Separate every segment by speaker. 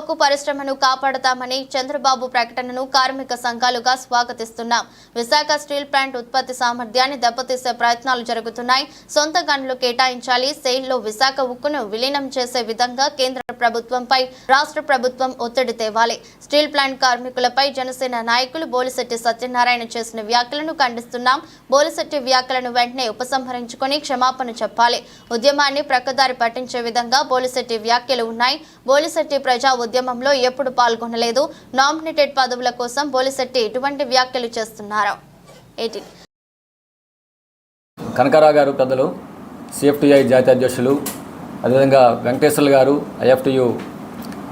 Speaker 1: ఉక్కు పరిశ్రమను కాపాడతామని చంద్రబాబు ప్రకటనను కార్మిక సంఘాలుగా స్వాగతిస్తున్నాం. విశాఖ స్టీల్ ప్లాంట్ ఉత్పత్తి సామర్థ్యాన్ని దెబ్బతీసే ప్రయత్నాలు జరుగుతున్నాయి. సొంత గనులు కేటాయించాలి. సెయిల్లో విశాఖ ఉక్కును విలీనం చేసే విధంగా కేంద్ర ప్రభుత్వంపై రాష్ట్ర ప్రభుత్వం ఒత్తిడి తేవాలి. స్టీల్ ప్లాంట్ కార్మికులపై జనసేన నాయకులు బోలిశెట్టి సత్యనారాయణ చేసిన వ్యాఖ్యలను ఖండిస్తున్నాం. బోలిశెట్టి వ్యాఖ్యలను వెంటనే ఉపసంహరించుకొని క్షమాపణ చెప్పాలి. ఉద్యమాన్ని ప్రక్కదారి పట్టించే విధంగా బోలిశెట్టి వ్యాఖ్యలు ఉన్నాయి. బోలిశెట్టి ప్రజా ఉద్యమంలో ఎప్పుడు పాల్గొనలేదు. నామినేటెడ్ పదవుల కోసం బోలిశెట్టి ఇటువంటి వ్యాఖ్యలు చేస్తున్నారు.
Speaker 2: కనకారావు గారు పెద్దలు, CFTI జాతీయ అధ్యక్షులు, అదేవిధంగా వెంకటేశ్వర్లు గారు IFTU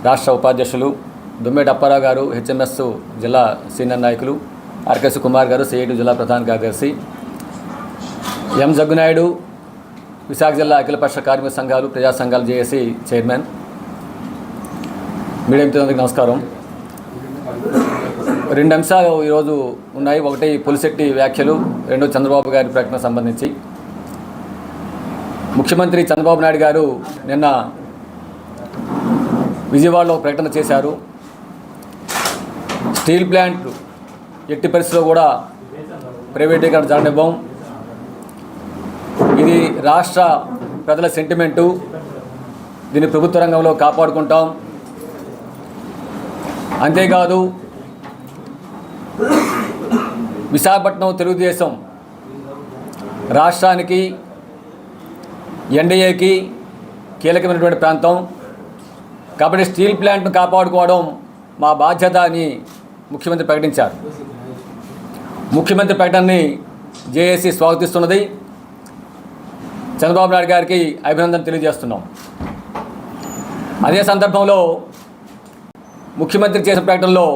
Speaker 2: రాష్ట్ర ఉపాధ్యక్షులు, దుమ్మేటి అప్పారావు గారు HMS జిల్లా సీనియర్ నాయకులు, RKC కుమార్ గారు CIT జిల్లా ప్రధాన కార్యదర్శి, M జగ్గునాయుడు విశాఖ జిల్లా అఖిలపక్ష కార్మిక సంఘాలు ప్రజా సంఘాలు JAC చైర్మన్, మీడియా మిత్రులందరికీ నమస్కారం. రెండు అంశాలు ఈరోజు ఉన్నాయి. ఒకటి బోలిశెట్టి వ్యాఖ్యలు, రెండు చంద్రబాబు గారి ప్రకటన సంబంధించి. ముఖ్యమంత్రి చంద్రబాబు నాయుడు గారు నిన్న విజయవాడలో ప్రకటన చేశారు. స్టీల్ ప్లాంట్ ఎట్టి పరిస్థితిలో కూడా ప్రైవేటీకరణ జరగనివ్వం. ఇది రాష్ట్ర ప్రజల సెంటిమెంటు. దీన్ని ప్రభుత్వ రంగంలో కాపాడుకుంటాం. అంతేకాదు, విశాఖపట్నం తెలుగుదేశం రాష్ట్రానికి NDAకి కీలకమైనటువంటి ప్రాంతం కాబట్టి స్టీల్ ప్లాంట్ను కాపాడుకోవడం మా బాధ్యత అని ముఖ్యమంత్రి ప్రకటించారు. ముఖ్యమంత్రి ప్రకటనని JAC స్వాగతిస్తున్నది. చంద్రబాబు నాయుడు గారికి అభినందన తెలియజేస్తున్నాం. అదే సందర్భంలో ముఖ్యమంత్రి చేసిన ప్రకటనలో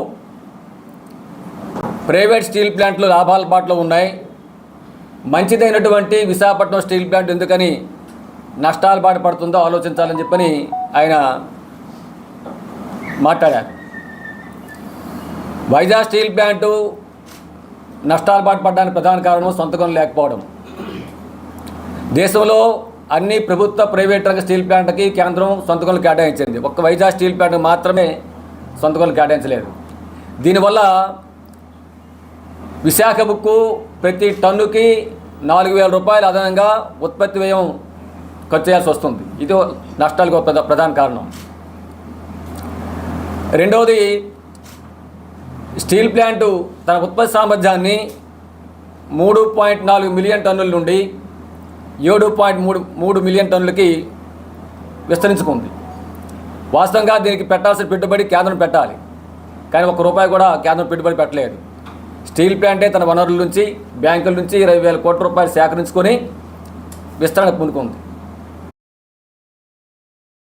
Speaker 2: ప్రైవేట్ స్టీల్ ప్లాంట్లు లాభాల బాటలో ఉన్నాయి. మంచిదైనటువంటి విశాఖపట్నం స్టీల్ ప్లాంట్ ఎందుకని నష్టాల బాట పడుతుందో ఆలోచించాలని చెప్పని ఆయన మాట్లాడారు. వైజాగ్ స్టీల్ ప్లాంటు నష్టాల బాట పడడానికి ప్రధాన కారణం సొంత గనులు లేకపోవడం. దేశంలో అన్ని ప్రభుత్వ ప్రైవేట్ రంగ స్టీల్ ప్లాంట్కి కేంద్రం సొంత గనులు కేటాయించింది. ఒక్క వైజాగ్ స్టీల్ ప్లాంట్ మాత్రమే సొంత గనులు కేటాయించలేదు. దీనివల్ల విశాఖ ఉక్కు ప్రతి టన్నుకి 4,000 రూపాయలు అదనంగా ఉత్పత్తి వ్యయం ఖర్చు చేయాల్సి వస్తుంది. ఇది నష్టాలకు ప్రధాన కారణం. రెండవది, స్టీల్ ప్లాంటు తన ఉత్పత్తి సామర్థ్యాన్ని 3.4 మిలియన్ టన్నుల నుండి 7.3 మిలియన్ టన్నులకి విస్తరించుకుంది. వాస్తవంగా దీనికి పెట్టాల్సిన పెట్టుబడి కేంద్రం పెట్టాలి, కానీ ₹1 కూడా కేంద్రం పెట్టుబడి పెట్టలేదు. స్టీల్ ప్లాంటే తన వనరుల నుంచి, బ్యాంకుల నుంచి 20,000 కోట్ల రూపాయలు సేకరించుకొని విస్తరణ పూనుకుంది.